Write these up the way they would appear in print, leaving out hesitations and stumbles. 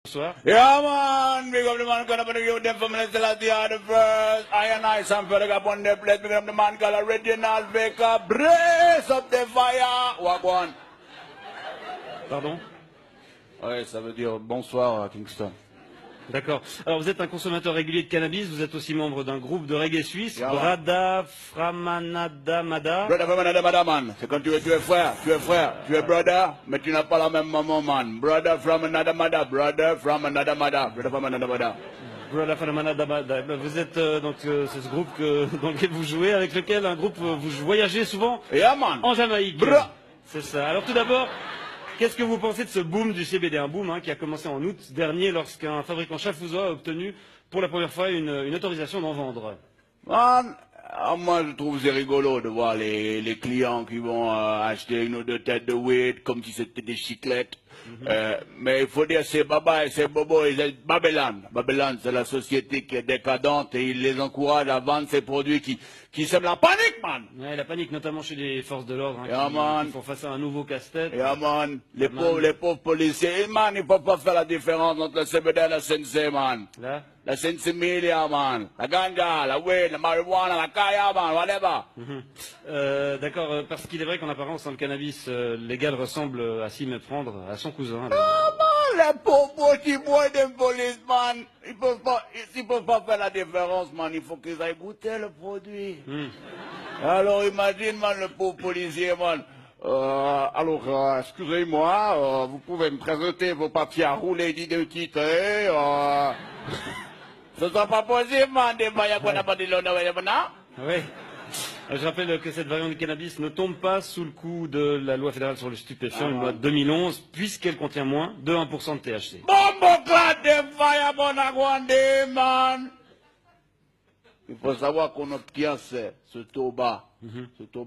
Bonsoir. Yeah, man, big up the man, gonna bring you them from the Celestia the first. I and I, some fella got on the plate, big up the man called Original Baker. Brace up the fire. Walk on. Pardon? Oui, ça veut dire bonsoir à Kingston. D'accord. Alors vous êtes un consommateur régulier de cannabis, vous êtes aussi membre d'un groupe de reggae suisse, Yeah, Brada Framanada Mada. Brother from another mother, man. C'est quand tu es frère, tu es brother, mais tu n'as pas la même maman, man. Brother from another mother, brother from another mother, brother from another mother. Brada Framanada Mada. Vous êtes c'est ce groupe dans lequel vous jouez, avec lequel vous voyagez souvent Yeah, man. en Jamaïque. Bra. C'est ça. Alors tout d'abord, qu'est-ce que vous pensez de ce boom du CBD? Un boom qui a commencé en août dernier lorsqu'un fabricant chafouzois a obtenu pour la première fois une autorisation d'en vendre. Man, moi je trouve c'est rigolo de voir les clients qui vont acheter une ou deux têtes de weed comme si c'était des chiclettes. Mais il faut dire c'est Baba et c'est Bobo et c'est Babylone. Babylone c'est la société qui est décadente et il les encourage à vendre ces produits qui sèment la panique, man. Ouais, la panique, notamment chez les forces de l'ordre Yeah, qui font face à un nouveau casse-tête. Yeah, man. Les pauvres policiers, man, il faut pas faire la différence entre le CBD et la CNC, man. Là? La Sensimilia, man. La ganja, la weed, la marijuana, la kaya, man, whatever. D'accord, parce qu'il est vrai qu'en apparence, le cannabis légal ressemble à s'y méprendre à son cousin. Ah, man, les pauvres qui boivent des police, man. Ils peuvent pas faire la différence, man. Il faut qu'ils aillent goûter le produit. Alors, imagine, man, le pauvre policier, man. Excusez-moi, vous pouvez me présenter vos papiers à rouler d'identité, Ce sera pas possible, man, de maya qu'on n'a pas de l'honneur, Oui. Je rappelle que cette variante du cannabis ne tombe pas sous le coup de la loi fédérale sur les stupéfiants, une loi de 2011, puisqu'elle contient moins de 1% de THC. Bombo clad de fire, bon aguande, man. Il faut savoir qu'on obtient ce tabac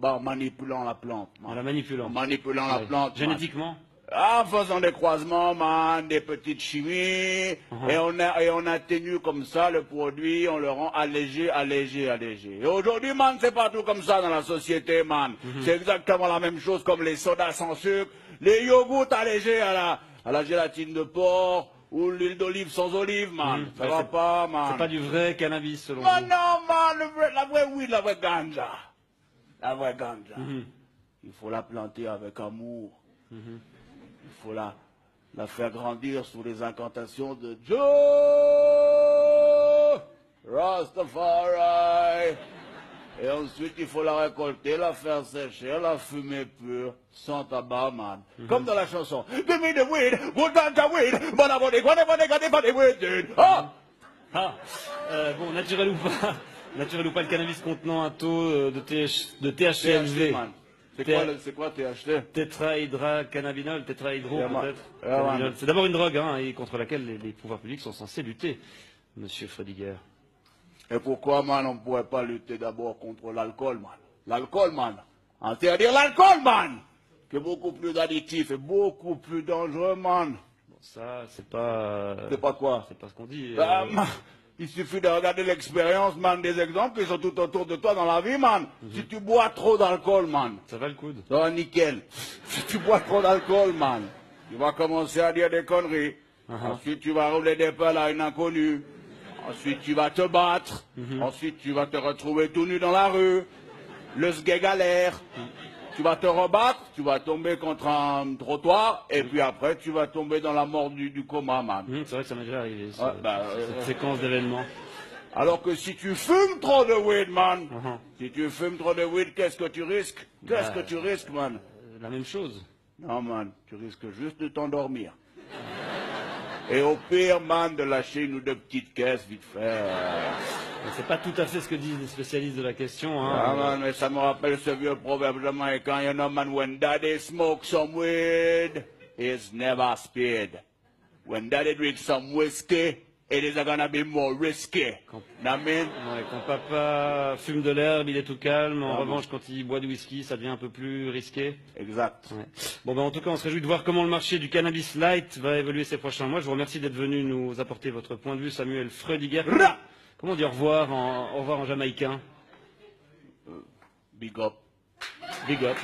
en manipulant la plante. Man. En la manipulant. En manipulant la plante. Génétiquement? En faisant des croisements, man, des petites chimies, et on atténue comme ça le produit, on le rend allégé. Et aujourd'hui, man, c'est partout comme ça dans la société, man. C'est exactement la même chose comme les sodas sans sucre, les yogourts allégés à la gélatine de porc, ou l'huile d'olive sans olive, man. Ça va pas, man. C'est pas du vrai cannabis, selon Man, vous? non, man, la vraie weed, la vraie ganja. La vraie ganja. Il faut la planter avec amour. Il faut la faire grandir sous les incantations de Joe Rastafari. Et ensuite, il faut la récolter, la faire sécher, la fumer pure, sans tabac, man. Comme dans la chanson. Give me the weed, good ganja weed, but I want it, whatever they got it, weed, dude. Bon, naturel ou pas, le cannabis contenant un taux de THC élevé. C'est quoi THC? Tétrahydrocannabinol, tétrahydro peut-être. Yeah, c'est d'abord une drogue et contre laquelle les pouvoirs publics sont censés lutter, monsieur Frediger. Et pourquoi, man, on ne pourrait pas lutter d'abord contre l'alcool, man? L'alcool, man. C'est-à-dire l'alcool, man, qui est beaucoup plus addictif et beaucoup plus dangereux, man. Bon, ça, c'est pas... C'est pas quoi? C'est pas ce qu'on dit. Il suffit de regarder l'expérience, man, des exemples qui sont tout autour de toi dans la vie, man. Si tu bois trop d'alcool, man. Ça va le coude. Ça va nickel. Si tu bois trop d'alcool, man, tu vas commencer à dire des conneries. Ensuite, tu vas rouler des pelles à une inconnue. Ensuite, tu vas te battre. Ensuite, tu vas te retrouver tout nu dans la rue. Le sgeg galère. Tu vas te rebattre, tu vas tomber contre un trottoir, et puis après, tu vas tomber dans la mort du coma, man. C'est vrai que ça m'est déjà arrivé, cette séquence d'événements. Alors que si tu fumes trop de weed, man, si tu fumes trop de weed, qu'est-ce que tu risques? Qu'est-ce que tu risques, man? La même chose. Non, man, tu risques juste de t'endormir. Et au pire, man, de lâcher une ou deux petites caisses, vite fait. C'est pas tout à fait ce que disent les spécialistes de la question. Ah, man, mais ça me rappelle ce vieux proverbe jamaïcain, you know, man, when daddy smokes some weed, he's never spared. When daddy drinks some whiskey, it is gonna be more risky. Quand papa fume de l'herbe, il est tout calme. En revanche, quand il boit du whisky, ça devient un peu plus risqué. Exact. Ouais. Bon, ben, en tout cas, on se réjouit de voir comment le marché du cannabis light va évoluer ces prochains mois. Je vous remercie d'être venu nous apporter votre point de vue, Samuel Frediger. Comment on dit au revoir en jamaïcain? Big up. Big up.